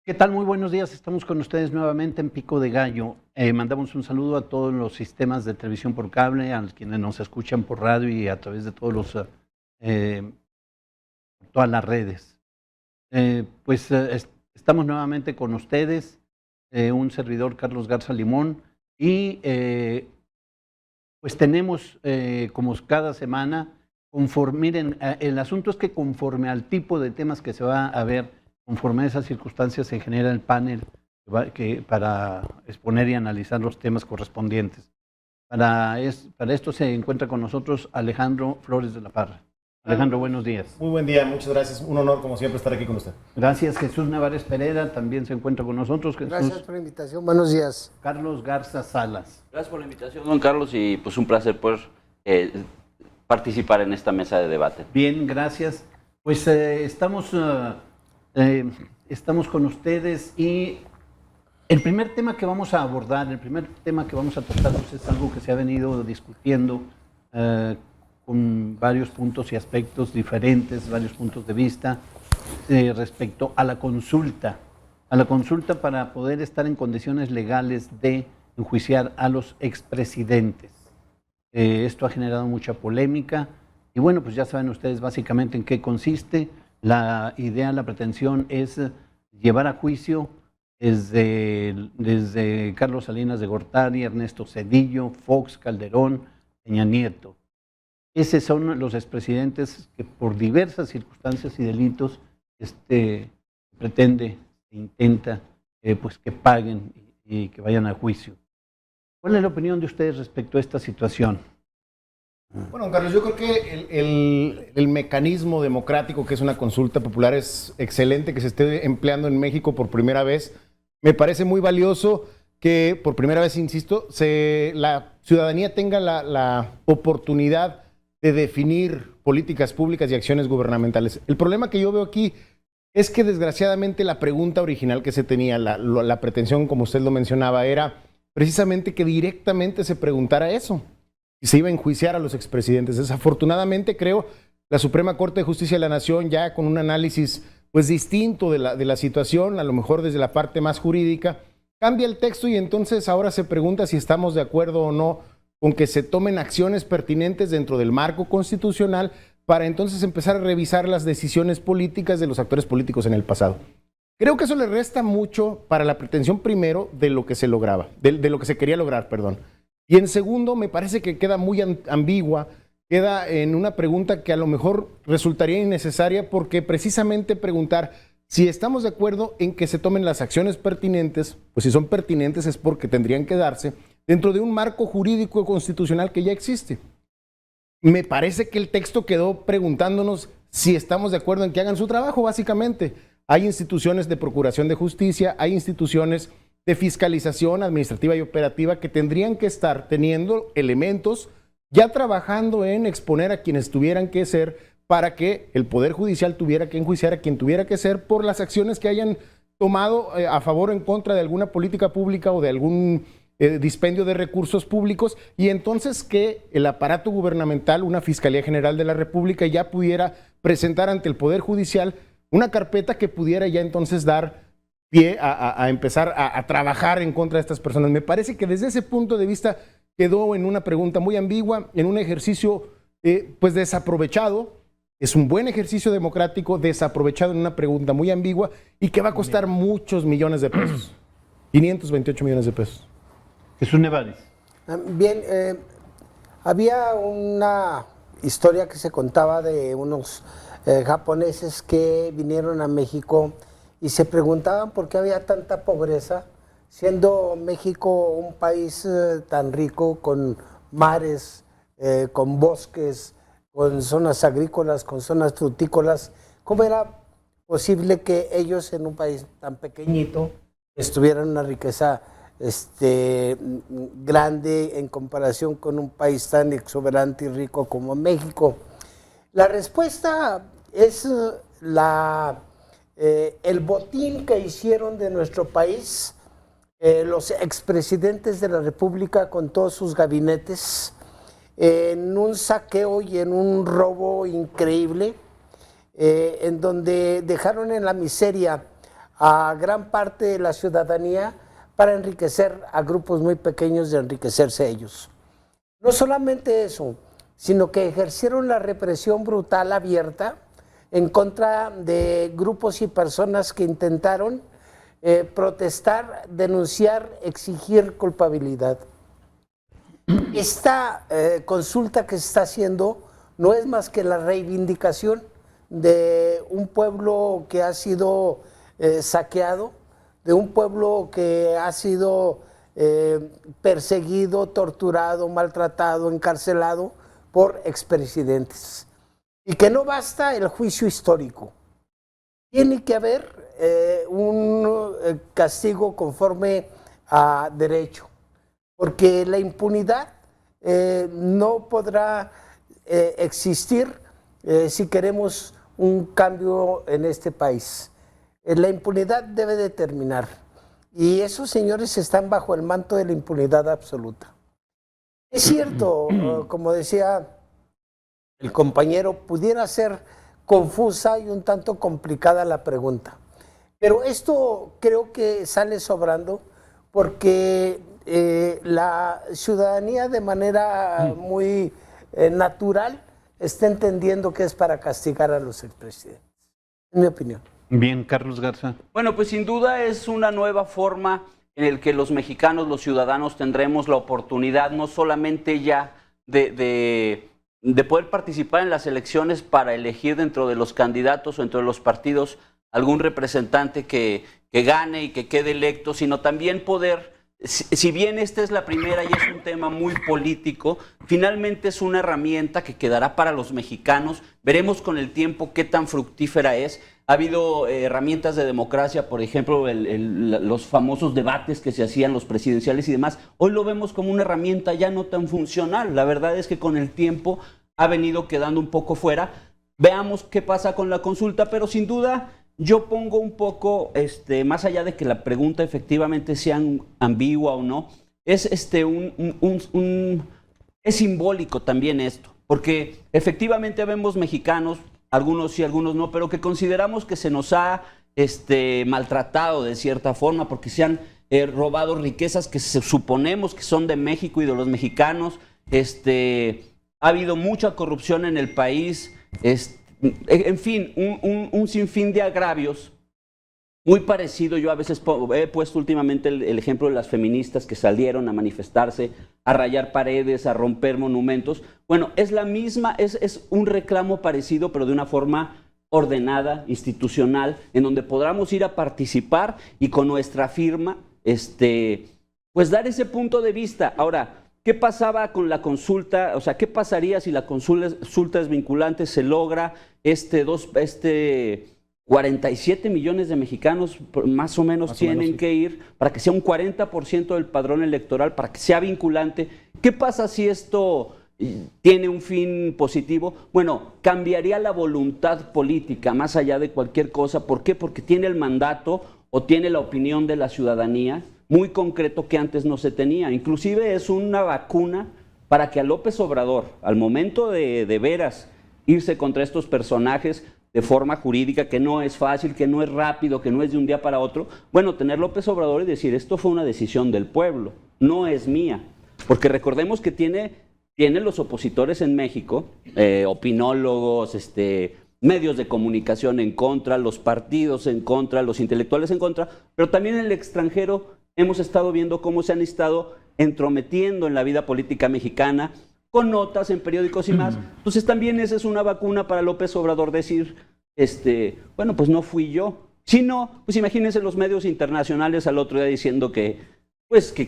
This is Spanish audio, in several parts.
¿Qué tal? Muy buenos días. Estamos con ustedes nuevamente en Pico de Gallo. Mandamos un saludo a todos los sistemas de televisión por cable, a quienes nos escuchan por radio y a través de eh, todas las redes. Estamos nuevamente con ustedes, un servidor Carlos Garza Limón, y pues tenemos como cada semana, miren, el asunto es que conforme al tipo de temas que se va a ver, conforme a esas circunstancias se genera el panel para exponer y analizar los temas correspondientes. Para esto se encuentra con nosotros Alejandro Flores de la Parra. Alejandro, buenos días. Muy buen día, muchas gracias. Un honor, como siempre, estar aquí con usted. Gracias. Jesús Nevares Pereira también se encuentra con nosotros. Gracias por la invitación. Buenos días. Carlos Garza Salas. Gracias por la invitación, don Carlos, y pues un placer poder participar en esta mesa de debate. Bien, gracias. Pues estamos con ustedes y el primer tema que vamos a abordar, el primer tema que vamos a tratar pues, es algo que se ha venido discutiendo con varios puntos y aspectos diferentes, varios puntos de vista respecto a la consulta para poder estar en condiciones legales de enjuiciar a los expresidentes. Esto ha generado mucha polémica y bueno, pues ya saben ustedes básicamente en qué consiste. La idea, la pretensión es llevar a juicio desde Carlos Salinas de Gortari, Ernesto Zedillo, Fox, Calderón, Peña Nieto. Esos son los expresidentes que por diversas circunstancias y delitos pretende, intenta pues que paguen y que vayan a juicio. ¿Cuál es la opinión de ustedes respecto a esta situación? Bueno, Carlos, yo creo que el mecanismo democrático que es una consulta popular es excelente, que se esté empleando en México por primera vez. Me parece muy valioso que por primera vez, insisto, la ciudadanía tenga la oportunidad de definir políticas públicas y acciones gubernamentales. El problema que yo veo aquí es que desgraciadamente la pregunta original que se tenía, la pretensión, como usted lo mencionaba, era precisamente que directamente se preguntara eso, y se iba a enjuiciar a los expresidentes. Desafortunadamente, creo, la Suprema Corte de Justicia de la Nación, ya con un análisis pues distinto de la situación, a lo mejor desde la parte más jurídica, cambia el texto y entonces ahora se pregunta si estamos de acuerdo o no con que se tomen acciones pertinentes dentro del marco constitucional para entonces empezar a revisar las decisiones políticas de los actores políticos en el pasado. Creo que eso le resta mucho para la pretensión, primero, de lo que se lograba, de lo que se quería lograr, perdón. Y en segundo, me parece que queda muy ambigua, queda en una pregunta que a lo mejor resultaría innecesaria, porque precisamente preguntar si estamos de acuerdo en que se tomen las acciones pertinentes, pues si son pertinentes es porque tendrían que darse dentro de un marco jurídico constitucional que ya existe. Me parece que el texto quedó preguntándonos si estamos de acuerdo en que hagan su trabajo, básicamente. Hay instituciones de procuración de justicia, hay instituciones de fiscalización administrativa y operativa que tendrían que estar teniendo elementos ya trabajando en exponer a quienes tuvieran que ser para que el Poder Judicial tuviera que enjuiciar a quien tuviera que ser por las acciones que hayan tomado a favor o en contra de alguna política pública o de algún dispendio de recursos públicos, y entonces que el aparato gubernamental, una Fiscalía General de la República, ya pudiera presentar ante el Poder Judicial una carpeta que pudiera ya entonces dar pie a empezar a trabajar en contra de estas personas. Me parece que desde ese punto de vista quedó en una pregunta muy ambigua, en un ejercicio pues desaprovechado. Es un buen ejercicio democrático desaprovechado en una pregunta muy ambigua y que va a costar muchos millones de pesos. 528 millones de pesos. Jesús Nevares. Bien, había una historia que se contaba de unos japoneses que vinieron a México y se preguntaban por qué había tanta pobreza, siendo México un país tan rico, con mares, con bosques, con zonas agrícolas, con zonas frutícolas. ¿Cómo era posible que ellos en un país tan pequeñito tuvieran una riqueza grande en comparación con un país tan exuberante y rico como México? La respuesta es el botín que hicieron de nuestro país los expresidentes de la República con todos sus gabinetes, en un saqueo y en un robo increíble, en donde dejaron en la miseria a gran parte de la ciudadanía para enriquecer a grupos muy pequeños y enriquecerse ellos. No solamente eso, sino que ejercieron la represión brutal abierta en contra de grupos y personas que intentaron protestar, denunciar, exigir culpabilidad. Esta consulta que se está haciendo no es más que la reivindicación de un pueblo que ha sido saqueado, de un pueblo que ha sido perseguido, torturado, maltratado, encarcelado por expresidentes. Y que no basta el juicio histórico. Tiene que haber un castigo conforme a derecho, porque la impunidad no podrá existir si queremos un cambio en este país. La impunidad debe de terminar y esos señores están bajo el manto de la impunidad absoluta. Es cierto, como decía el compañero, pudiera ser confusa y un tanto complicada la pregunta, pero esto creo que sale sobrando porque la ciudadanía de manera muy natural está entendiendo que es para castigar a los expresidentes, en mi opinión. Bien, Carlos Garza. Bueno, pues sin duda es una nueva forma en la que los mexicanos, los ciudadanos, tendremos la oportunidad no solamente ya de poder participar en las elecciones para elegir dentro de los candidatos o dentro de los partidos algún representante que gane y que quede electo, sino también poder, si bien esta es la primera y es un tema muy político, finalmente es una herramienta que quedará para los mexicanos. Veremos con el tiempo qué tan fructífera es. Ha habido herramientas de democracia, por ejemplo, los famosos debates que se hacían, los presidenciales y demás. Hoy lo vemos como una herramienta ya no tan funcional. La verdad es que con el tiempo ha venido quedando un poco fuera. Veamos qué pasa con la consulta, pero sin duda yo pongo un poco, más allá de que la pregunta efectivamente sea ambigua o no, es es simbólico también esto, porque efectivamente vemos mexicanos, algunos sí, algunos no, pero que consideramos que se nos ha maltratado de cierta forma, porque se han robado riquezas que suponemos que son de México y de los mexicanos. Ha habido mucha corrupción en el país, en fin, un sinfín de agravios. Muy parecido, yo a veces he puesto últimamente el ejemplo de las feministas que salieron a manifestarse, a rayar paredes, a romper monumentos. Bueno, es la misma, es un reclamo parecido, pero de una forma ordenada, institucional, en donde podamos ir a participar y con nuestra firma, pues dar ese punto de vista. Ahora, ¿qué pasaba con la consulta? O sea, ¿qué pasaría si la consulta es vinculante, se logra 47 millones de mexicanos más o menos tienen que ir para que sea un 40% del padrón electoral, para que sea vinculante? ¿Qué pasa si esto tiene un fin positivo? Bueno, cambiaría la voluntad política más allá de cualquier cosa. ¿Por qué? Porque tiene el mandato o tiene la opinión de la ciudadanía muy concreto que antes no se tenía. Inclusive es una vacuna para que a López Obrador, al momento de veras irse contra estos personajes de forma jurídica, que no es fácil, que no es rápido, que no es de un día para otro, bueno, tener López Obrador y decir, esto fue una decisión del pueblo, no es mía. Porque recordemos que tiene los opositores en México, opinólogos, medios de comunicación en contra, los partidos en contra, los intelectuales en contra, pero también en el extranjero hemos estado viendo cómo se han estado entrometiendo en la vida política mexicana, con notas en periódicos y más. Entonces también esa es una vacuna para López Obrador decir, bueno, pues no fui yo. Si no, pues imagínense los medios internacionales al otro día diciendo que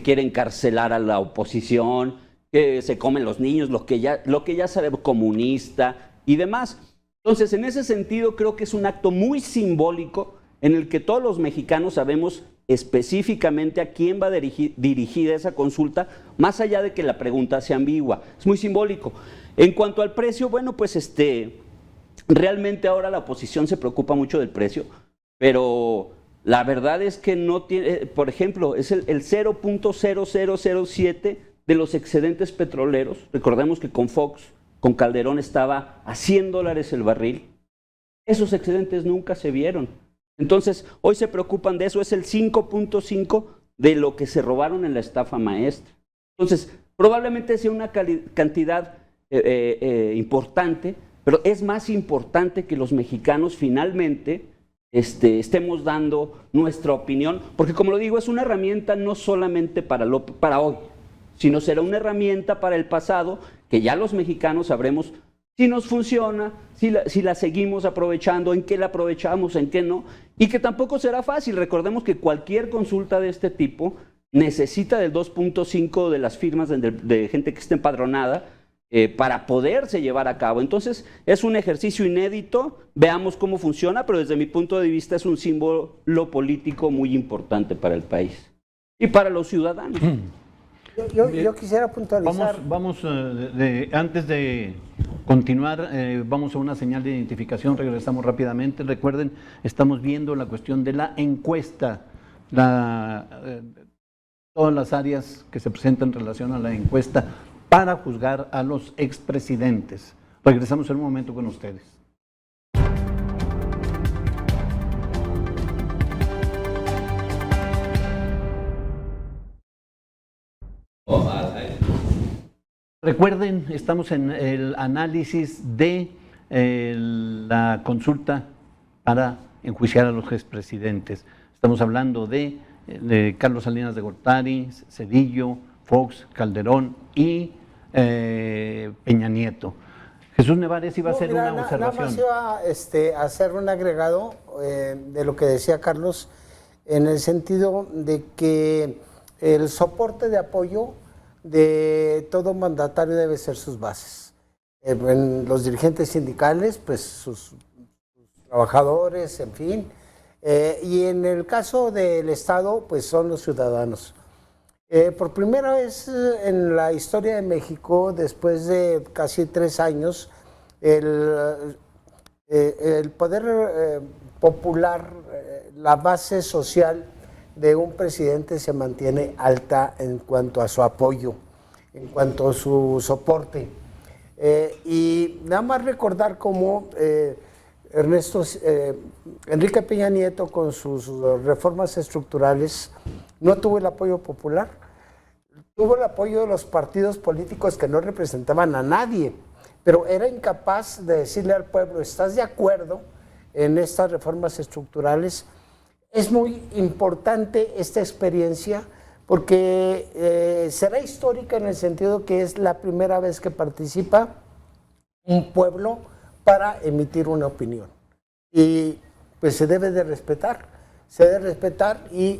quieren encarcelar a la oposición, que se comen los niños, lo que ya sabemos, comunista y demás. Entonces, en ese sentido, creo que es un acto muy simbólico en el que todos los mexicanos sabemos específicamente a quién va dirigida esa consulta, más allá de que la pregunta sea ambigua. Es muy simbólico. En cuanto al precio, bueno, pues realmente ahora la oposición se preocupa mucho del precio, pero la verdad es que no tiene, por ejemplo, es el 0.0007 de los excedentes petroleros. Recordemos que con Fox, con Calderón estaba a $100 el barril. Esos excedentes nunca se vieron. Entonces, hoy se preocupan de eso, es el 5.5 de lo que se robaron en la estafa maestra. Entonces, probablemente sea una cantidad importante, pero es más importante que los mexicanos finalmente estemos dando nuestra opinión, porque como lo digo, es una herramienta no solamente para hoy, sino será una herramienta para el pasado, que ya los mexicanos sabremos si nos funciona, si la seguimos aprovechando, en qué la aprovechamos, en qué no, y que tampoco será fácil. Recordemos que cualquier consulta de este tipo necesita del 2.5 de las firmas de gente que esté empadronada para poderse llevar a cabo. Entonces, es un ejercicio inédito, veamos cómo funciona, pero desde mi punto de vista es un símbolo político muy importante para el país y para los ciudadanos. Yo quisiera puntualizar. Antes de continuar, vamos a una señal de identificación, regresamos rápidamente. Recuerden, estamos viendo la cuestión de la encuesta, todas las áreas que se presentan en relación a la encuesta para juzgar a los expresidentes. Regresamos en un momento con ustedes. Recuerden, estamos en el análisis de la consulta para enjuiciar a los expresidentes. Estamos hablando de Carlos Salinas de Gortari, Zedillo, Fox, Calderón y Peña Nieto. Jesús Nevares iba a hacer una observación. Nada más iba a hacer un agregado de lo que decía Carlos, en el sentido de que el soporte de apoyo de todo mandatario debe ser sus bases. En los dirigentes sindicales, pues sus trabajadores, en fin. Y en el caso del Estado, pues son los ciudadanos. Por primera vez en la historia de México, después de casi 3 años, el poder popular, la base social de un presidente se mantiene alta en cuanto a su apoyo, en cuanto a su soporte. Y nada más recordar cómo Enrique Peña Nieto, con sus reformas estructurales, no tuvo el apoyo popular, tuvo el apoyo de los partidos políticos que no representaban a nadie, pero era incapaz de decirle al pueblo: ¿estás de acuerdo en estas reformas estructurales? Es muy importante esta experiencia porque será histórica en el sentido que es la primera vez que participa un pueblo para emitir una opinión. Y pues se debe de respetar y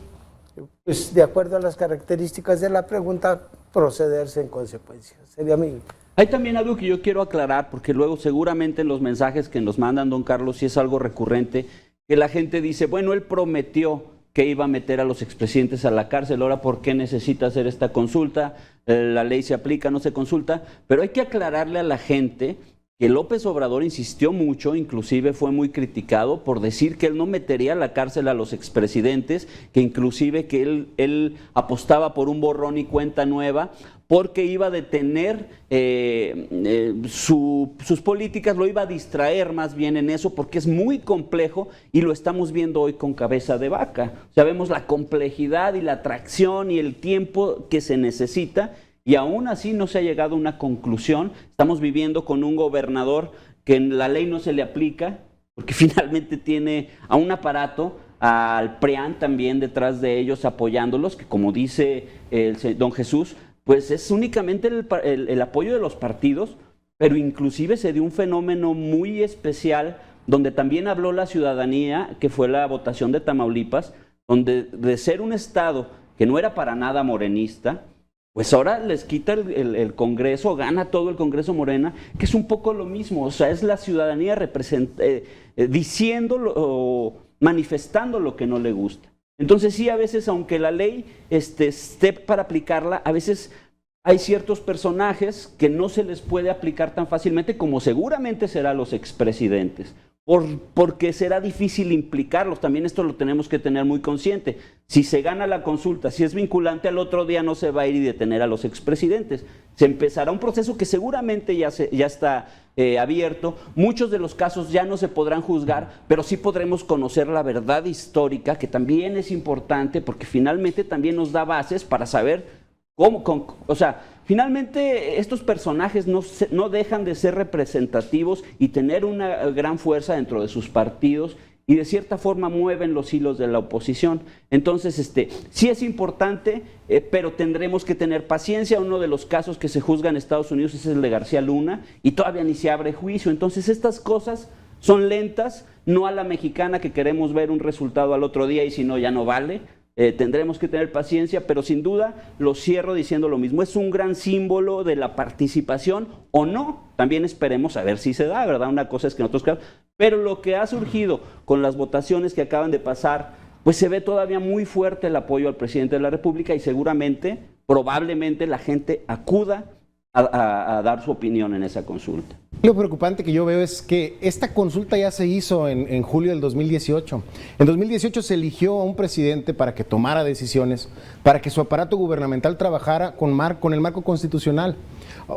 pues de acuerdo a las características de la pregunta procederse en consecuencia. Sería mi... Hay también algo que yo quiero aclarar, porque luego seguramente en los mensajes que nos mandan, don Carlos, si es algo recurrente, que la gente dice, bueno, él prometió que iba a meter a los expresidentes a la cárcel, ahora ¿por qué necesita hacer esta consulta? La ley se aplica, no se consulta, pero hay que aclararle a la gente que López Obrador insistió mucho, inclusive fue muy criticado por decir que él no metería a la cárcel a los expresidentes, que inclusive que él apostaba por un borrón y cuenta nueva, porque iba a detener sus políticas, lo iba a distraer más bien en eso, porque es muy complejo y lo estamos viendo hoy con Cabeza de Vaca. Sabemos la complejidad y la atracción y el tiempo que se necesita, y aún así no se ha llegado a una conclusión. Estamos viviendo con un gobernador que en la ley no se le aplica, porque finalmente tiene a un aparato, al PRIAN también detrás de ellos apoyándolos, que como dice don Jesús, pues es únicamente el apoyo de los partidos, pero inclusive se dio un fenómeno muy especial donde también habló la ciudadanía, que fue la votación de Tamaulipas, donde de ser un estado que no era para nada morenista, pues ahora les quita el Congreso, gana todo el Congreso Morena, que es un poco lo mismo. O sea, es la ciudadanía diciendo o manifestando lo que no le gusta. Entonces sí, a veces, aunque la ley esté para aplicarla, a veces hay ciertos personajes que no se les puede aplicar tan fácilmente como seguramente será a los expresidentes. porque será difícil implicarlos. También esto lo tenemos que tener muy consciente. Si se gana la consulta, si es vinculante, al otro día no se va a ir y detener a los expresidentes. Se empezará un proceso que seguramente ya está abierto. Muchos de los casos ya no se podrán juzgar, pero sí podremos conocer la verdad histórica, que también es importante, porque finalmente también nos da bases para saber o sea, finalmente estos personajes no dejan de ser representativos y tener una gran fuerza dentro de sus partidos, y de cierta forma mueven los hilos de la oposición. Entonces, sí es importante, pero tendremos que tener paciencia. Uno de los casos que se juzga en Estados Unidos es el de García Luna, y todavía ni se abre juicio. Entonces, estas cosas son lentas, no a la mexicana, que queremos ver un resultado al otro día y si no, ya no vale. Tendremos que tener paciencia, pero sin duda lo cierro diciendo lo mismo. Es un gran símbolo de la participación, o no. También esperemos a ver si se da, ¿verdad? Una cosa es que nosotros creamos. Pero lo que ha surgido con las votaciones que acaban de pasar, pues se ve todavía muy fuerte el apoyo al presidente de la República, y seguramente, probablemente, la gente acuda a dar su opinión en esa consulta. Lo preocupante que yo veo es que esta consulta ya se hizo en julio del 2018. En 2018 se eligió a un presidente para que tomara decisiones, para que su aparato gubernamental trabajara con el marco constitucional.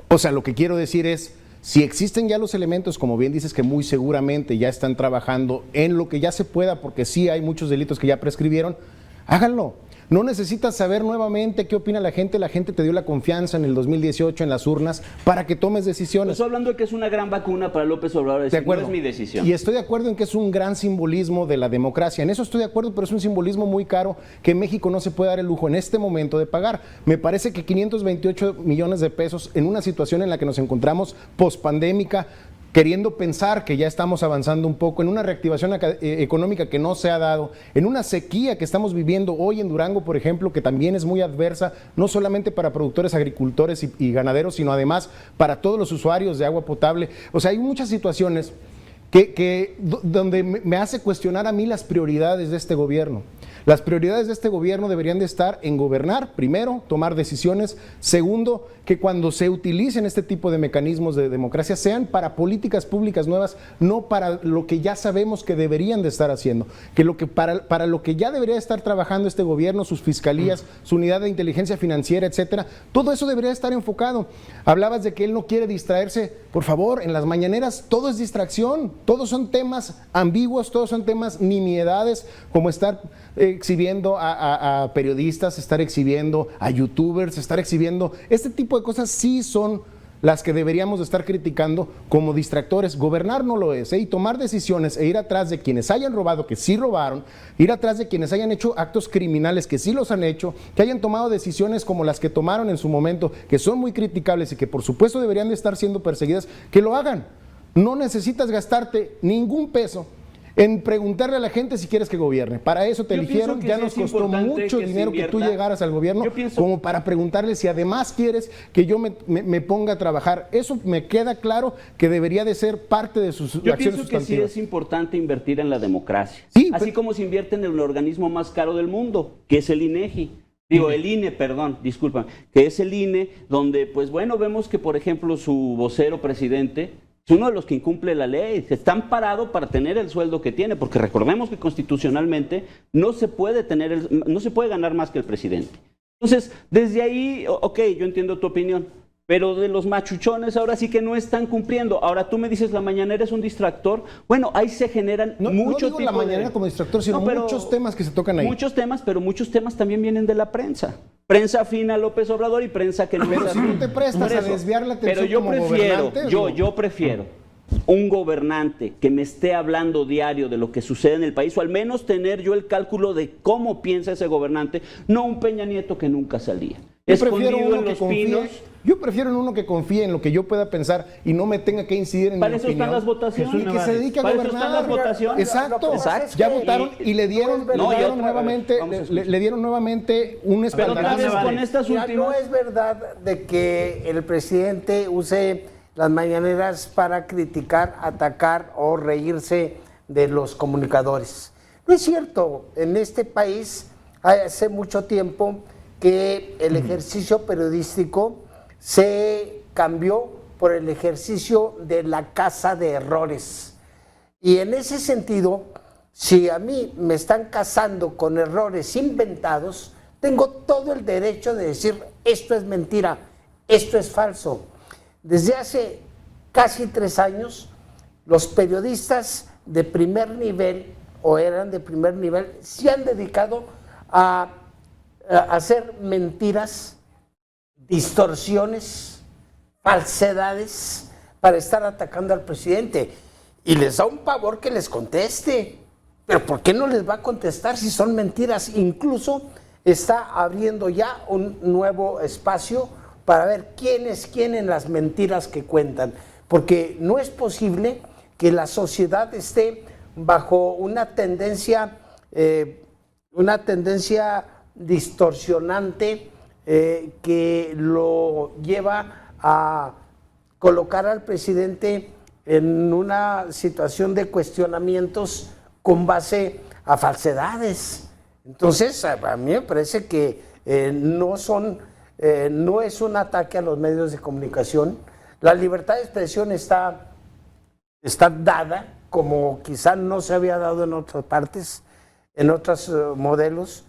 O sea, lo que quiero decir es, si existen ya los elementos, como bien dices, que muy seguramente ya están trabajando en lo que ya se pueda, porque sí hay muchos delitos que ya prescribieron, háganlo. No necesitas saber nuevamente qué opina la gente te dio la confianza en el 2018 en las urnas para que tomes decisiones. Estoy hablando de que es una gran vacuna para López Obrador, de acuerdo. No es mi decisión. Y estoy de acuerdo en que es un gran simbolismo de la democracia, en eso estoy de acuerdo, pero es un simbolismo muy caro que México no se puede dar el lujo en este momento de pagar. Me parece que 528 millones de pesos en una situación en la que nos encontramos pospandémica, queriendo pensar que ya estamos avanzando un poco en una reactivación económica que no se ha dado, en una sequía que estamos viviendo hoy en Durango, por ejemplo, que también es muy adversa, no solamente para productores, agricultores y ganaderos, sino además para todos los usuarios de agua potable. O sea, hay muchas situaciones donde me hace cuestionar a mí las prioridades de este gobierno. Las prioridades de este gobierno deberían de estar en gobernar, primero, tomar decisiones, segundo, que cuando se utilicen este tipo de mecanismos de democracia sean para políticas públicas nuevas, no para lo que ya sabemos que deberían de estar haciendo, para lo que ya debería estar trabajando este gobierno, sus fiscalías, su unidad de inteligencia financiera, etcétera, todo eso debería estar enfocado. Hablabas de que él no quiere distraerse, por favor, en las mañaneras todo es distracción, todos son temas ambiguos, todos son temas nimiedades, como estar exhibiendo a periodistas, estar exhibiendo a youtubers, estar exhibiendo, este tipo de cosas sí son las que deberíamos de estar criticando como distractores. Gobernar no lo es, y tomar decisiones e ir atrás de quienes hayan robado, que sí robaron, ir atrás de quienes hayan hecho actos criminales, que sí los han hecho, que hayan tomado decisiones como las que tomaron en su momento, que son muy criticables y que por supuesto deberían de estar siendo perseguidas, que lo hagan. No necesitas gastarte ningún peso en preguntarle a la gente si quieres que gobierne. Para eso te eligieron, ya nos costó mucho dinero que tú llegaras al gobierno, como para preguntarle si además quieres que yo me ponga a trabajar. Eso me queda claro que debería de ser parte de sus acciones sustantivas. Yo pienso que sí es importante invertir en la democracia, sí, así como se invierte en el organismo más caro del mundo, que es el INEGI. Digo, el INE, perdón, disculpa, que es el INE, donde, pues bueno, vemos que, por ejemplo, su vocero presidente es uno de los que incumple la ley, está amparado para tener el sueldo que tiene, porque recordemos que constitucionalmente no se puede ganar más que el presidente. Entonces, desde ahí, ok, yo entiendo tu opinión, pero de los machuchones ahora sí que no están cumpliendo. Ahora tú me dices, la mañanera es un distractor. Bueno, ahí se generan muchos tipos de... No digo la mañanera como distractor, sino muchos temas que se tocan ahí. Muchos temas, pero muchos temas también vienen de la prensa. Prensa afina a López Obrador y prensa que no... Pero si tú te prestas a desviar la atención como gobernante... Yo prefiero un gobernante que me esté hablando diario de lo que sucede en el país, o al menos tener yo el cálculo de cómo piensa ese gobernante, no un Peña Nieto que nunca salía. Yo prefiero uno que confíe en lo que yo pueda pensar y no me tenga que incidir en mi opinión. Para eso están las votaciones. Y que se dedique a gobernar. Para eso están las votaciones. Exacto. Ya votaron y le dieron nuevamente un espaldarazo. Con estas últimas... No es verdad de que el presidente use las mañaneras para criticar, atacar o reírse de los comunicadores. No es cierto. En este país hace mucho tiempo que el ejercicio periodístico se cambió por el ejercicio de la casa de errores. Y en ese sentido, si a mí me están casando con errores inventados, tengo todo el derecho de decir esto es mentira, esto es falso. Desde hace casi 3 años, los periodistas de primer nivel, o eran de primer nivel, se han dedicado a hacer mentiras, distorsiones, falsedades para estar atacando al presidente. Y les da un pavor que les conteste. Pero ¿por qué no les va a contestar si son mentiras? Incluso está abriendo ya un nuevo espacio para ver quién es quién en las mentiras que cuentan. Porque no es posible que la sociedad esté bajo una tendencia distorsionante que lo lleva a colocar al presidente en una situación de cuestionamientos con base a falsedades. Entonces, a mí me parece que no es un ataque a los medios de comunicación. La libertad de expresión está dada, como quizá no se había dado en otras partes, en otros modelos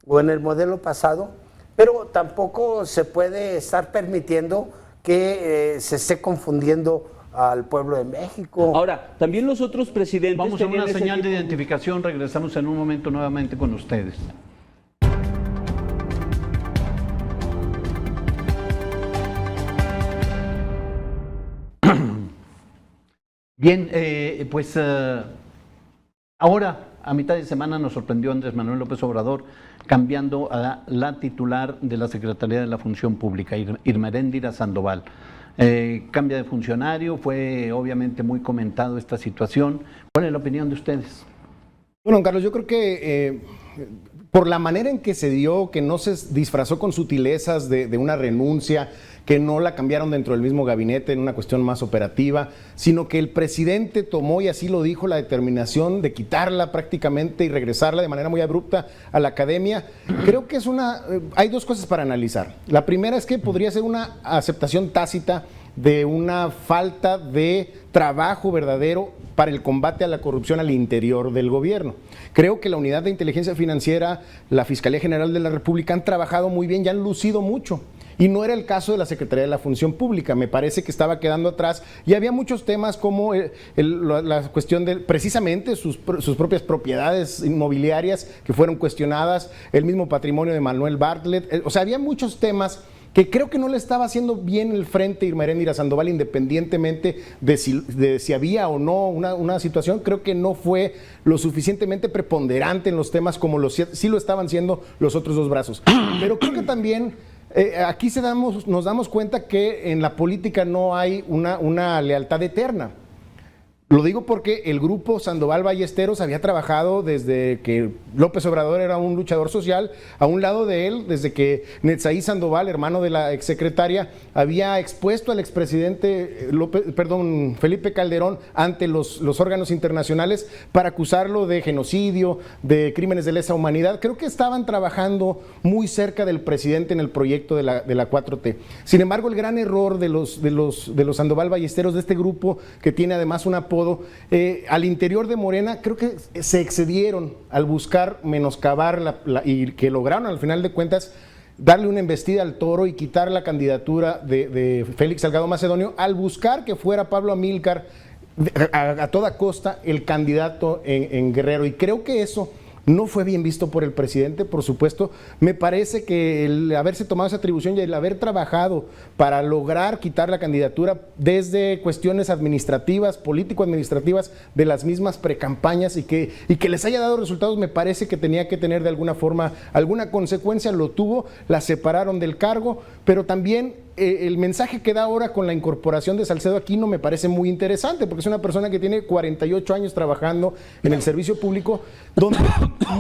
o en el modelo pasado, pero tampoco se puede estar permitiendo que se esté confundiendo al pueblo de México. Ahora, también los otros presidentes... Vamos a una señal de identificación, regresamos en un momento nuevamente con ustedes. Bien, ahora, a mitad de semana, nos sorprendió Andrés Manuel López Obrador cambiando a la titular de la Secretaría de la Función Pública, Irma Eréndira Sandoval. Cambia de funcionario, fue obviamente muy comentado esta situación. ¿Cuál es la opinión de ustedes? Bueno, Carlos, yo creo que por la manera en que se dio, que no se disfrazó con sutilezas de una renuncia, que no la cambiaron dentro del mismo gabinete en una cuestión más operativa, sino que el presidente tomó, y así lo dijo, la determinación de quitarla prácticamente y regresarla de manera muy abrupta a la academia. Creo que hay 2 cosas para analizar. La primera es que podría ser una aceptación tácita de una falta de trabajo verdadero para el combate a la corrupción al interior del gobierno. Creo que la Unidad de Inteligencia Financiera, la Fiscalía General de la República han trabajado muy bien, ya han lucido mucho. Y no era el caso de la Secretaría de la Función Pública, me parece que estaba quedando atrás y había muchos temas como la cuestión de precisamente sus propias propiedades inmobiliarias que fueron cuestionadas, el mismo patrimonio de Manuel Bartlett, o sea, había muchos temas que creo que no le estaba haciendo bien el frente Irma Eréndira Sandoval, independientemente de si había o no una situación. Creo que no fue lo suficientemente preponderante en los temas como sí lo estaban siendo los otros 2 brazos. Pero creo que también aquí nos damos cuenta que en la política no hay una lealtad eterna. Lo digo porque el grupo Sandoval Ballesteros había trabajado desde que López Obrador era un luchador social, a un lado de él, desde que Netzaí Sandoval, hermano de la exsecretaria, había expuesto al expresidente Felipe Calderón ante los órganos internacionales para acusarlo de genocidio, de crímenes de lesa humanidad. Creo que estaban trabajando muy cerca del presidente en el proyecto de la 4T. Sin embargo, el gran error de los Sandoval Ballesteros, de este grupo que tiene además un apodo al interior de Morena, creo que se excedieron al buscar menoscabar y que lograron al final de cuentas darle una embestida al toro y quitar la candidatura de Félix Salgado Macedonio al buscar que fuera Pablo Amílcar a toda costa el candidato en Guerrero. Y creo que eso no fue bien visto por el presidente, por supuesto. Me parece que el haberse tomado esa atribución y el haber trabajado para lograr quitar la candidatura desde cuestiones administrativas, político-administrativas de las mismas precampañas y que les haya dado resultados, me parece que tenía que tener de alguna forma alguna consecuencia. Lo tuvo, la separaron del cargo, pero también el mensaje que da ahora con la incorporación de Salcedo Aquino me parece muy interesante, porque es una persona que tiene 48 años trabajando en el servicio público, donde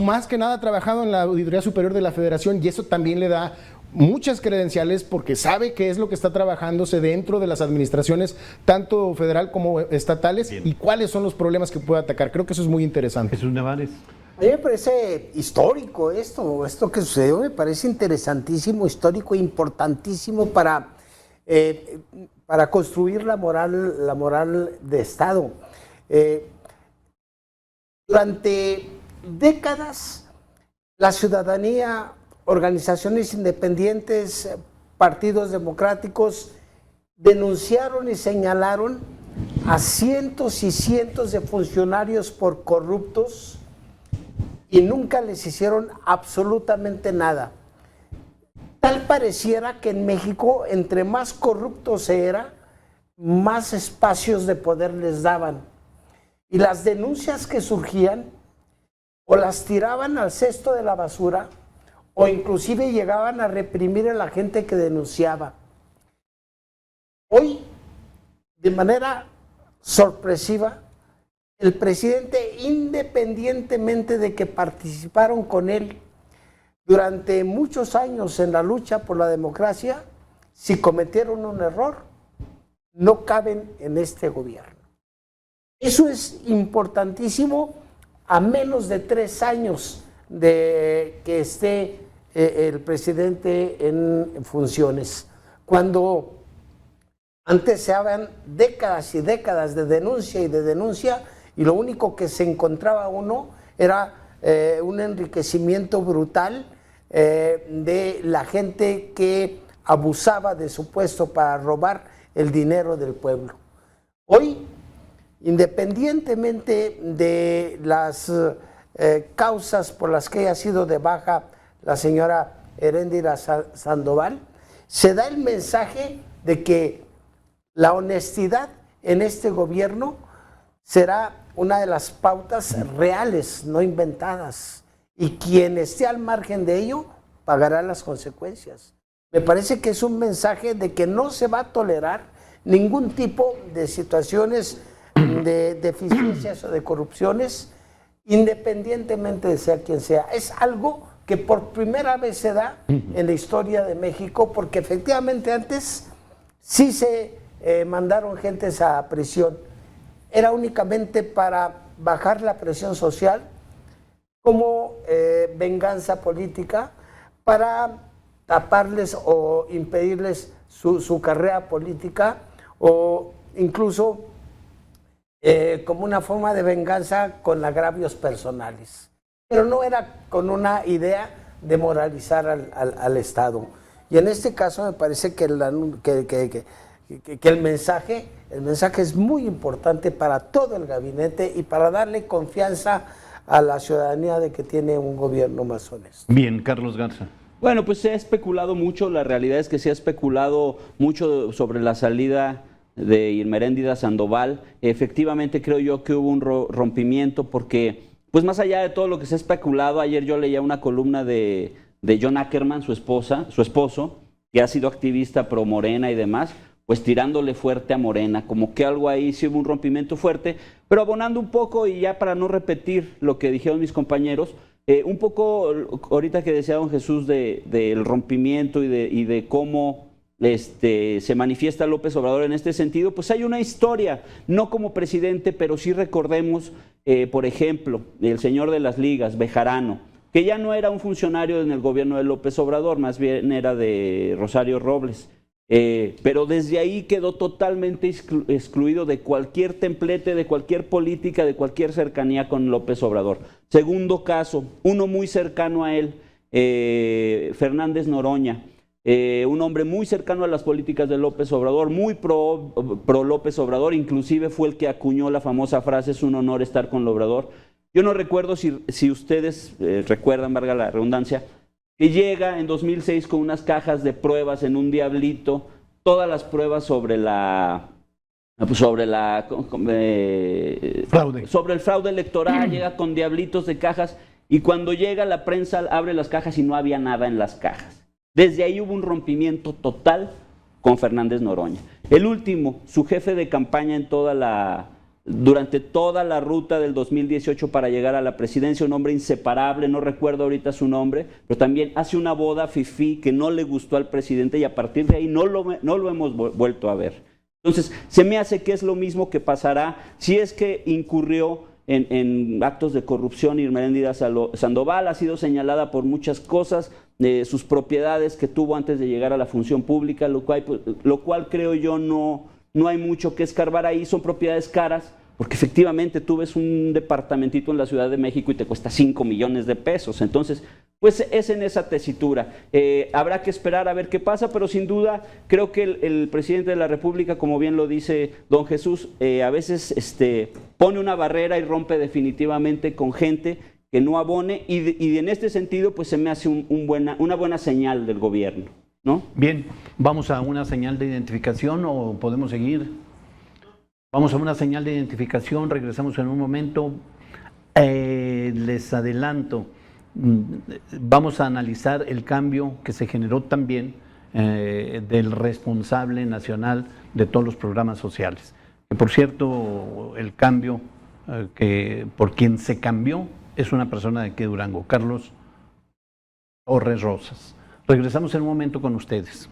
más que nada ha trabajado en la Auditoría Superior de la Federación, y eso también le da muchas credenciales porque sabe qué es lo que está trabajándose dentro de las administraciones, tanto federal como estatales. Bien. Y cuáles son los problemas que puede atacar. Creo que eso es muy interesante. Jesús Nevares. A mí me parece histórico esto que sucedió, me parece interesantísimo, histórico, importantísimo para construir la moral de Estado. Durante décadas, la ciudadanía, organizaciones independientes, partidos democráticos, denunciaron y señalaron a cientos y cientos de funcionarios por corruptos y nunca les hicieron absolutamente nada. Tal pareciera que en México, entre más corrupto se era, más espacios de poder les daban. Y las denuncias que surgían, o las tiraban al cesto de la basura, o inclusive llegaban a reprimir a la gente que denunciaba. Hoy, de manera sorpresiva, el presidente, independientemente de que participaron con él durante muchos años en la lucha por la democracia, si cometieron un error, no caben en este gobierno. Eso es importantísimo a menos de 3 años de que esté el presidente en funciones. Cuando antes se habían décadas y décadas de denuncia y lo único que se encontraba uno era un enriquecimiento brutal de la gente que abusaba de su puesto para robar el dinero del pueblo. Hoy, independientemente de las causas por las que haya sido de baja la señora Heréndira Sandoval, se da el mensaje de que la honestidad en este gobierno será una de las pautas reales, no inventadas, y quien esté al margen de ello pagará las consecuencias. Me parece que es un mensaje de que no se va a tolerar ningún tipo de situaciones de deficiencias o de corrupciones, independientemente de sea quien sea. Es algo que por primera vez se da en la historia de México, porque efectivamente antes sí se mandaron gentes a prisión. Era únicamente para bajar la presión social, como venganza política, para taparles o impedirles su carrera política, o incluso como una forma de venganza con agravios personales. Pero no era con una idea de moralizar al Estado. Y en este caso me parece que el mensaje es muy importante para todo el gabinete y para darle confianza a la ciudadanía de que tiene un gobierno más honesto. Bien, Carlos Garza. Bueno, pues se ha especulado mucho, la realidad es que se ha especulado mucho sobre la salida de Irma Heréndira Sandoval. Efectivamente creo yo que hubo un rompimiento porque, pues más allá de todo lo que se ha especulado, ayer yo leía una columna de John Ackerman, su esposo, que ha sido activista pro Morena y demás, pues tirándole fuerte a Morena, como que algo ahí sí hubo un rompimiento fuerte, pero abonando un poco y ya para no repetir lo que dijeron mis compañeros, un poco ahorita que decía don Jesús del rompimiento y de cómo se manifiesta López Obrador en este sentido, pues hay una historia, no como presidente, pero sí recordemos, por ejemplo, el señor de las ligas, Bejarano, que ya no era un funcionario en el gobierno de López Obrador, más bien era de Rosario Robles. Pero desde ahí quedó totalmente excluido de cualquier templete, de cualquier política, de cualquier cercanía con López Obrador. Segundo caso, uno muy cercano a él, Fernández Noroña, un hombre muy cercano a las políticas de López Obrador, muy pro López Obrador, inclusive fue el que acuñó la famosa frase, es un honor estar con el Obrador. Yo no recuerdo si ustedes recuerdan, valga la redundancia, que llega en 2006 con unas cajas de pruebas en un diablito, todas las pruebas sobre el fraude electoral, llega con diablitos de cajas, y cuando llega la prensa abre las cajas y no había nada en las cajas. Desde ahí hubo un rompimiento total con Fernández Noroña. El último, su jefe de campaña durante toda la ruta del 2018 para llegar a la presidencia, un hombre inseparable, no recuerdo ahorita su nombre, pero también hace una boda fifí que no le gustó al presidente y a partir de ahí no lo hemos vuelto a ver. Entonces, se me hace que es lo mismo que pasará si es que incurrió en actos de corrupción. Irma Heréndira Sandoval ha sido señalada por muchas cosas, sus propiedades que tuvo antes de llegar a la función pública, lo cual creo yo no hay mucho que escarbar ahí, son propiedades caras, porque efectivamente tú ves un departamentito en la Ciudad de México y te cuesta 5 millones de pesos. Entonces, pues es en esa tesitura. Habrá que esperar a ver qué pasa, pero sin duda creo que el presidente de la República, como bien lo dice don Jesús, a veces pone una barrera y rompe definitivamente con gente que no abone, y en este sentido pues se me hace una buena señal del gobierno, ¿no? Bien, vamos a una señal de identificación o podemos seguir. Vamos a una señal de identificación, regresamos en un momento. Les adelanto, vamos a analizar el cambio que se generó también del responsable nacional de todos los programas sociales. Que por cierto, el cambio que por quien se cambió es una persona de aquí de Durango, Carlos Torres Rosas. Regresamos en un momento con ustedes.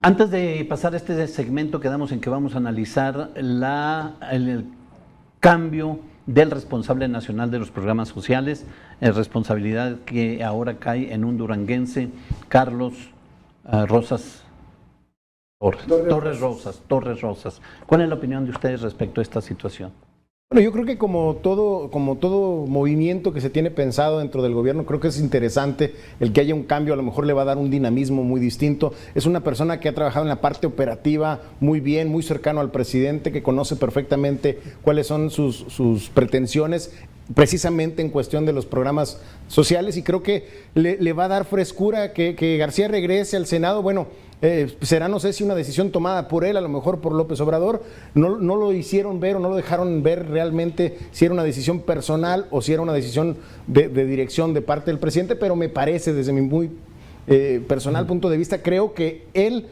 Antes de pasar a este segmento, quedamos en que vamos a analizar el cambio del responsable nacional de los programas sociales, responsabilidad que ahora cae en un duranguense, Carlos Torres Rosas. ¿Cuál es la opinión de ustedes respecto a esta situación? Bueno, yo creo que como todo movimiento que se tiene pensado dentro del gobierno, creo que es interesante el que haya un cambio, a lo mejor le va a dar un dinamismo muy distinto. Es una persona que ha trabajado en la parte operativa muy bien, muy cercano al presidente, que conoce perfectamente cuáles son sus pretensiones, precisamente en cuestión de los programas sociales, y creo que le va a dar frescura que García regrese al Senado. Bueno, será, no sé si una decisión tomada por él, a lo mejor por López Obrador, no lo hicieron ver o no lo dejaron ver realmente si era una decisión personal o si era una decisión de dirección de parte del presidente, pero me parece, desde mi muy personal punto de vista, creo que él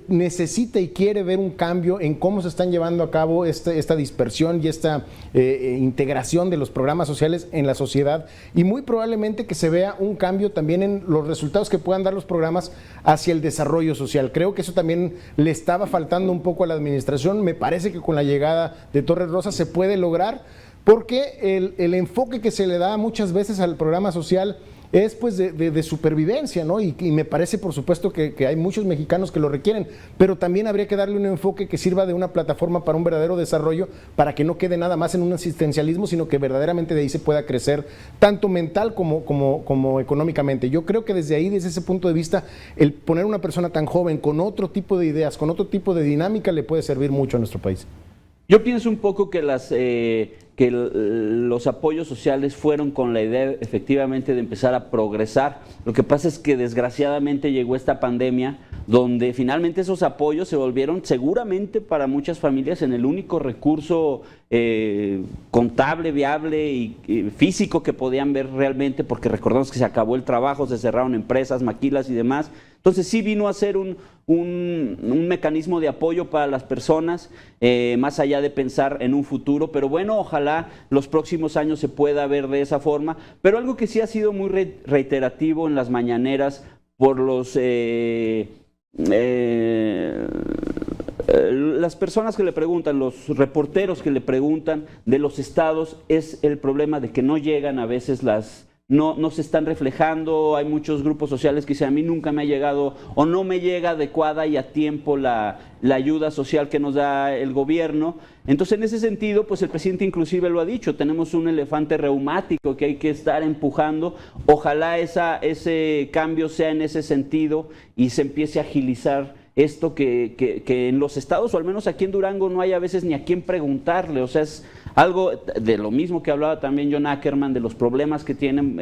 necesita y quiere ver un cambio en cómo se están llevando a cabo esta dispersión y esta integración de los programas sociales en la sociedad, y muy probablemente que se vea un cambio también en los resultados que puedan dar los programas hacia el desarrollo social. Creo que eso también le estaba faltando un poco a la administración. Me parece que con la llegada de Torres Rosas se puede lograr, porque el enfoque que se le da muchas veces al programa social es pues de supervivencia, ¿no? Y me parece, por supuesto, que hay muchos mexicanos que lo requieren, pero también habría que darle un enfoque que sirva de una plataforma para un verdadero desarrollo, para que no quede nada más en un asistencialismo, sino que verdaderamente de ahí se pueda crecer, tanto mental como económicamente. Yo creo que desde ahí, desde ese punto de vista, el poner una persona tan joven con otro tipo de ideas, con otro tipo de dinámica, le puede servir mucho a nuestro país. Yo pienso un poco que los apoyos sociales fueron con la idea efectivamente de empezar a progresar. Lo que pasa es que desgraciadamente llegó esta pandemia, donde finalmente esos apoyos se volvieron seguramente para muchas familias en el único recurso contable, viable y físico que podían ver realmente, porque recordamos que se acabó el trabajo, se cerraron empresas, maquilas y demás. Entonces sí vino a ser un mecanismo de apoyo para las personas, más allá de pensar en un futuro, pero bueno, ojalá los próximos años se pueda ver de esa forma. Pero algo que sí ha sido muy reiterativo en las mañaneras por las personas que le preguntan, los reporteros que le preguntan de los estados, es el problema de que no llegan a veces no se están reflejando. Hay muchos grupos sociales que dicen: a mí nunca me ha llegado o no me llega adecuada y a tiempo la ayuda social que nos da el gobierno. Entonces, en ese sentido, pues el presidente inclusive lo ha dicho: tenemos un elefante reumático que hay que estar empujando. Ojalá ese cambio sea en ese sentido y se empiece a agilizar esto que en los estados, o al menos aquí en Durango, no hay a veces ni a quién preguntarle. O sea, es algo de lo mismo que hablaba también John Ackerman, de los problemas que tienen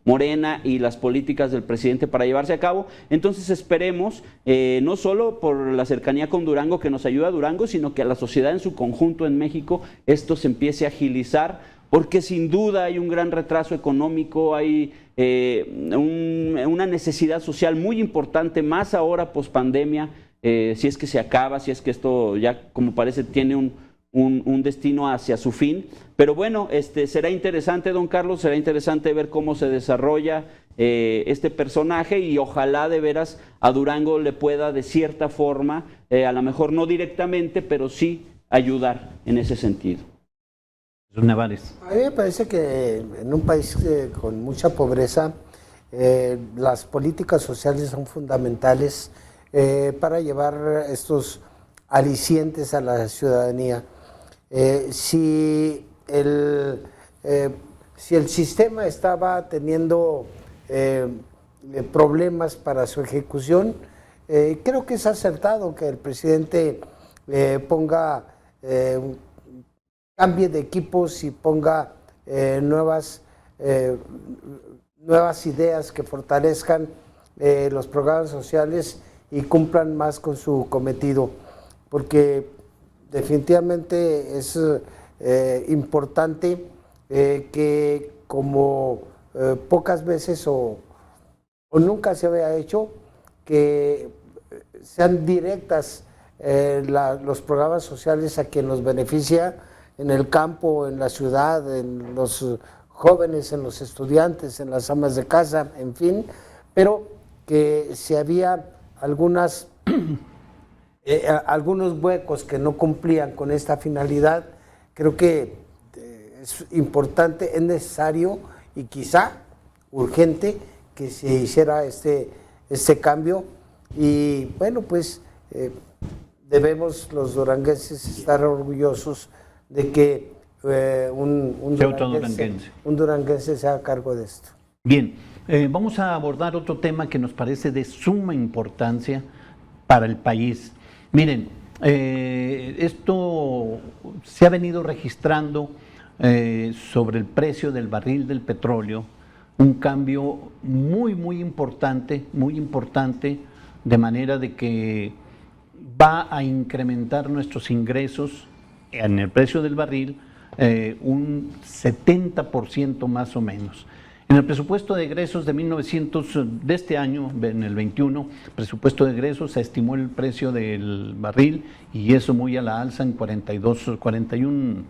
Morena y las políticas del presidente para llevarse a cabo. Entonces esperemos, no solo por la cercanía con Durango, que nos ayuda a Durango, sino que a la sociedad en su conjunto en México esto se empiece a agilizar, porque sin duda hay un gran retraso económico, hay una necesidad social muy importante, más ahora pospandemia, si es que se acaba, si es que esto ya, como parece, tiene un destino hacia su fin. Pero bueno, será interesante, don Carlos, será interesante ver cómo se desarrolla este personaje, y ojalá de veras a Durango le pueda de cierta forma, a lo mejor no directamente, pero sí ayudar en ese sentido. Nevares. A mí me parece que en un país con mucha pobreza, las políticas sociales son fundamentales para llevar estos alicientes a la ciudadanía. Si el sistema estaba teniendo problemas para su ejecución, creo que es acertado que el presidente cambie de equipos y ponga nuevas ideas que fortalezcan los programas sociales y cumplan más con su cometido, porque definitivamente es importante que como pocas veces o nunca se había hecho, que sean directas los programas sociales a quien los beneficia en el campo, en la ciudad, en los jóvenes, en los estudiantes, en las amas de casa, en fin, pero que si había algunos huecos que no cumplían con esta finalidad, creo que es importante, es necesario y quizá urgente que se hiciera este cambio. Y bueno, pues debemos los duranguenses estar orgullosos de que un duranguense se haga cargo de esto. Bien, vamos a abordar otro tema que nos parece de suma importancia para el país. Miren, esto se ha venido registrando sobre el precio del barril del petróleo, un cambio muy importante, de manera de que va a incrementar nuestros ingresos en el precio del barril un 70% más o menos. En el presupuesto de egresos de este año, en el 21, presupuesto de egresos, se estimó el precio del barril y eso muy a la alza en 41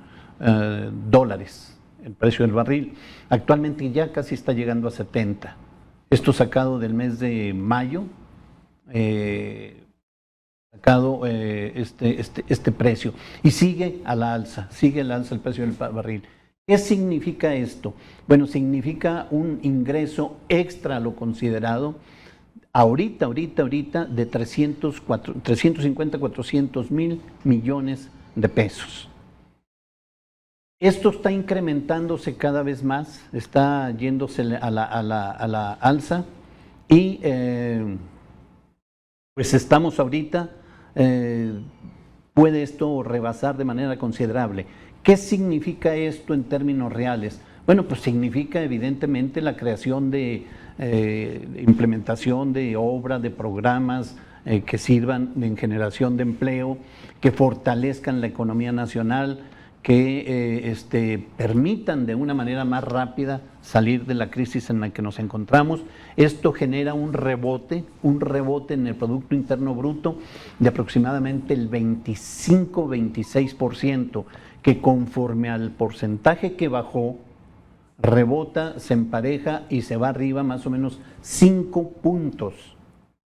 dólares, el precio del barril. Actualmente ya casi está llegando a 70. Esto sacado del mes de mayo, este precio, y sigue a la alza el precio del barril. ¿Qué significa esto? Bueno, significa un ingreso extra a lo considerado ahorita de 350, 400 mil millones de pesos. Esto está incrementándose cada vez más, está yéndose a la alza y pues estamos ahorita, puede esto rebasar de manera considerable. ¿Qué significa esto en términos reales? Bueno, pues significa evidentemente la creación de implementación de obras, de programas que sirvan en generación de empleo, que fortalezcan la economía nacional, que permitan de una manera más rápida salir de la crisis en la que nos encontramos. Esto genera un rebote en el Producto Interno Bruto de aproximadamente el 25-26%, que conforme al porcentaje que bajó, rebota, se empareja y se va arriba más o menos 5 puntos.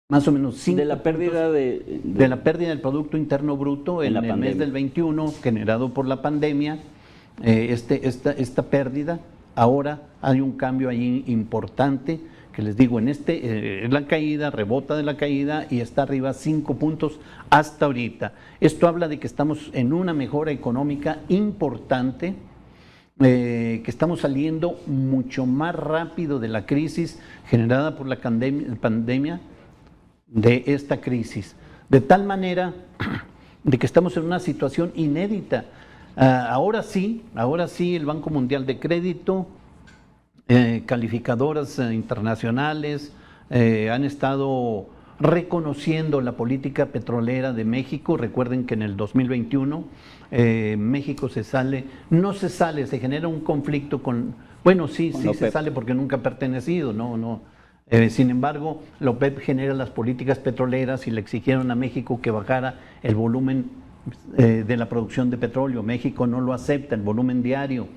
Más o menos 5 de la pérdida de la pérdida del Producto Interno Bruto en el mes del 21, generado por la pandemia. Esta pérdida, ahora hay un cambio ahí importante, que les digo, es la caída, rebota de la caída y está arriba 5 puntos hasta ahorita. Esto habla de que estamos en una mejora económica importante, que estamos saliendo mucho más rápido de la crisis generada por la pandemia, de esta crisis, de tal manera de que estamos en una situación inédita. Ahora sí, el Banco Mundial de Crédito, calificadoras internacionales han estado reconociendo la política petrolera de México. Recuerden que en el 2021 México se genera un conflicto con, bueno, sí se sale porque nunca ha pertenecido, sin embargo, la OPEP genera las políticas petroleras y le exigieron a México que bajara el volumen de la producción de petróleo. México no lo acepta, el volumen diario.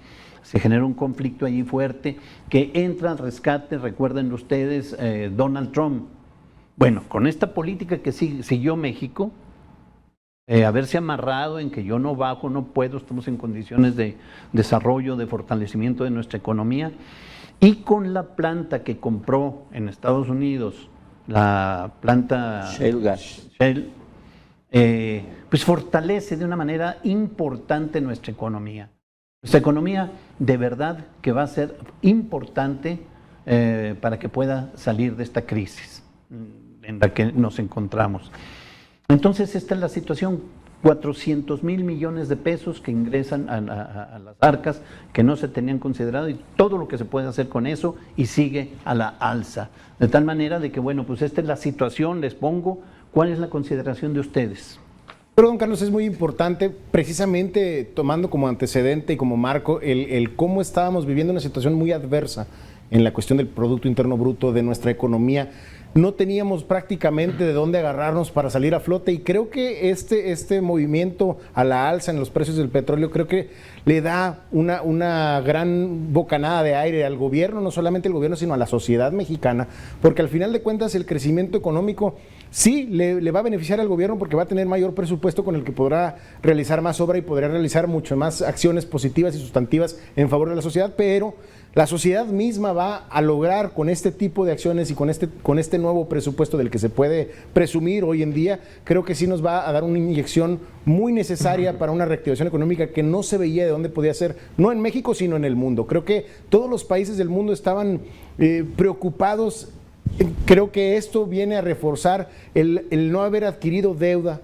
Se genera un conflicto allí fuerte que entra al rescate, recuerden ustedes, Donald Trump. Bueno, con esta política que siguió México, haberse amarrado en que yo no bajo, no puedo, estamos en condiciones de desarrollo, de fortalecimiento de nuestra economía, y con la planta que compró en Estados Unidos, la planta Shale Gas. Shell, pues fortalece de una manera importante nuestra economía. Nuestra economía de verdad que va a ser importante para que pueda salir de esta crisis en la que nos encontramos. Entonces esta es la situación, 400,000 millones de pesos que ingresan a las arcas que no se tenían considerado y todo lo que se puede hacer con eso y sigue a la alza. De tal manera de que, bueno, pues esta es la situación, les pongo, ¿cuál es la consideración de ustedes? Pero, don Carlos, es muy importante, precisamente tomando como antecedente y como marco el cómo estábamos viviendo una situación muy adversa en la cuestión del Producto Interno Bruto de nuestra economía. No teníamos prácticamente de dónde agarrarnos para salir a flote y creo que este movimiento a la alza en los precios del petróleo creo que le da una gran bocanada de aire al gobierno, no solamente al gobierno sino a la sociedad mexicana, porque al final de cuentas el crecimiento económico sí le va a beneficiar al gobierno porque va a tener mayor presupuesto con el que podrá realizar más obra y podrá realizar mucho más acciones positivas y sustantivas en favor de la sociedad, pero la sociedad misma va a lograr con este tipo de acciones y con este nuevo presupuesto del que se puede presumir hoy en día, creo que sí nos va a dar una inyección muy necesaria para una reactivación económica que no se veía de dónde podía ser, no en México, sino en el mundo. Creo que todos los países del mundo estaban preocupados. Creo que esto viene a reforzar el no haber adquirido deuda,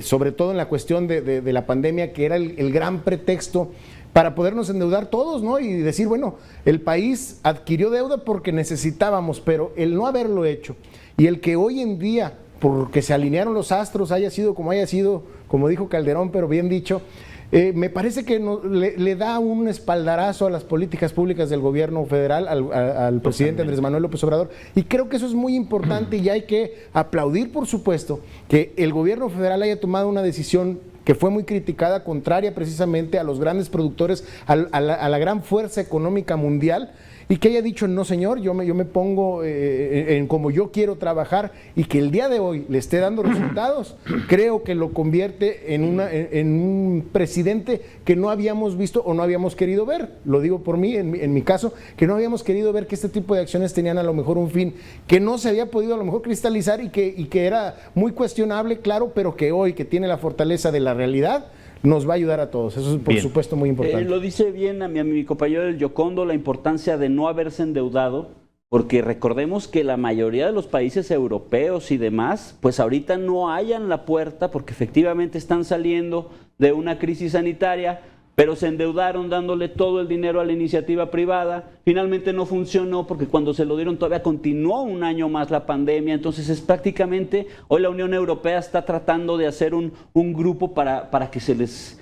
sobre todo en la cuestión de la pandemia, que era el gran pretexto para podernos endeudar todos, ¿no? Y decir, bueno, el país adquirió deuda porque necesitábamos, pero el no haberlo hecho y el que hoy en día, porque se alinearon los astros, haya sido, como dijo Calderón, pero bien dicho, me parece que le da un espaldarazo a las políticas públicas del gobierno federal, al presidente Andrés Manuel López Obrador, y creo que eso es muy importante y hay que aplaudir, por supuesto, que el gobierno federal haya tomado una decisión que fue muy criticada, contraria precisamente a los grandes productores, a la gran fuerza económica mundial, y que haya dicho, no señor, yo me pongo en como yo quiero trabajar, y que el día de hoy le esté dando resultados, creo que lo convierte en un presidente que no habíamos visto o no habíamos querido ver. Lo digo por mí, en mi caso, que no habíamos querido ver que este tipo de acciones tenían a lo mejor un fin que no se había podido a lo mejor cristalizar y que era muy cuestionable, claro, pero que hoy, que tiene la fortaleza de la realidad, nos va a ayudar a todos. Eso es, por supuesto, muy importante. Lo dice bien a mi compañero del Yocondo, la importancia de no haberse endeudado, porque recordemos que la mayoría de los países europeos y demás, pues ahorita no hallan la puerta porque efectivamente están saliendo de una crisis sanitaria, pero se endeudaron dándole todo el dinero a la iniciativa privada. Finalmente no funcionó porque cuando se lo dieron todavía continuó un año más la pandemia. Entonces es prácticamente, hoy la Unión Europea está tratando de hacer un grupo para que se les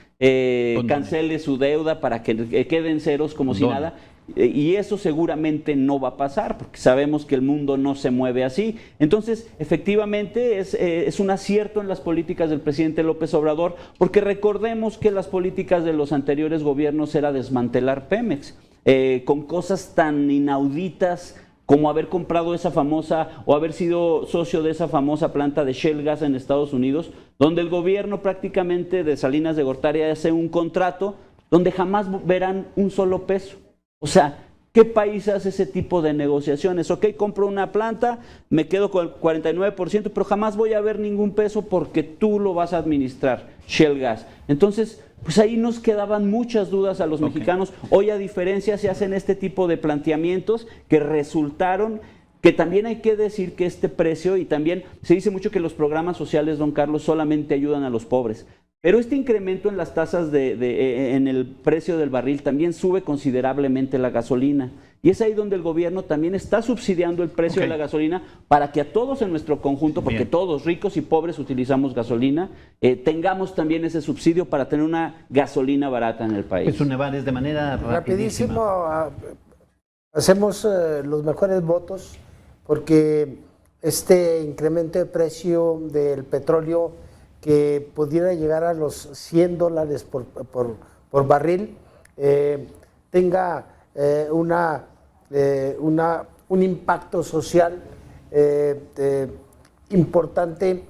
cancele su deuda, para que queden ceros como si nada. Y eso seguramente no va a pasar porque sabemos que el mundo no se mueve así. Entonces, efectivamente, es un acierto en las políticas del presidente López Obrador, porque recordemos que las políticas de los anteriores gobiernos era desmantelar Pemex, con cosas tan inauditas como haber comprado esa famosa o haber sido socio de esa famosa planta de Shale Gas en Estados Unidos, donde el gobierno prácticamente de Salinas de Gortari hace un contrato donde jamás verán un solo peso. O sea, ¿qué país hace ese tipo de negociaciones? Ok, compro una planta, me quedo con el 49%, pero jamás voy a ver ningún peso porque tú lo vas a administrar, Shale Gas. Entonces, pues ahí nos quedaban muchas dudas a los mexicanos. Hoy, a diferencia, se hacen este tipo de planteamientos que resultaron, que también hay que decir que este precio, y también se dice mucho que los programas sociales, don Carlos, solamente ayudan a los pobres. Pero este incremento en las tasas en el precio del barril también sube considerablemente la gasolina. Y es ahí donde el gobierno también está subsidiando el precio de la gasolina para que a todos en nuestro conjunto, porque todos, ricos y pobres, utilizamos gasolina, tengamos también ese subsidio para tener una gasolina barata en el país. Eso, Nevares, de manera rapidísimo. Hacemos los mejores votos porque este incremento de precio del petróleo que pudiera llegar a los $100 por barril, tenga un impacto social importante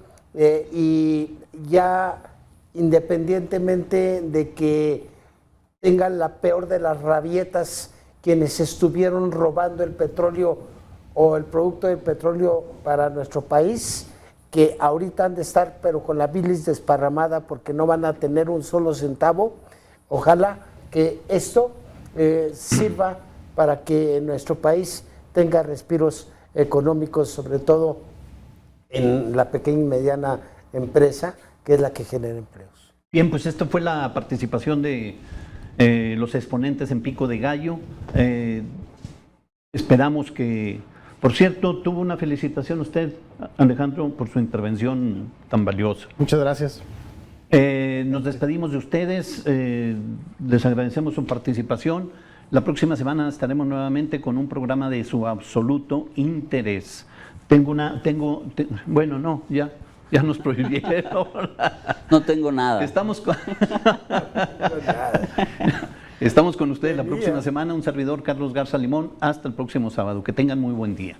y ya independientemente de que tengan la peor de las rabietas quienes estuvieron robando el petróleo o el producto del petróleo para nuestro país, que ahorita han de estar pero con la bilis desparramada porque no van a tener un solo centavo. Ojalá que esto sirva para que nuestro país tenga respiros económicos, sobre todo en la pequeña y mediana empresa, que es la que genera empleos. Bien, pues esta fue la participación de los exponentes en Pico de Gallo. Esperamos que, por cierto, tuvo una felicitación usted, Alejandro, por su intervención tan valiosa. Muchas gracias. Nos despedimos de ustedes, les agradecemos su participación. La próxima semana estaremos nuevamente con un programa de su absoluto interés. Bueno, no, ya nos prohibieron. No tengo nada. Estamos con ustedes la próxima semana, un servidor Carlos Garza Limón. Hasta el próximo sábado. Que tengan muy buen día.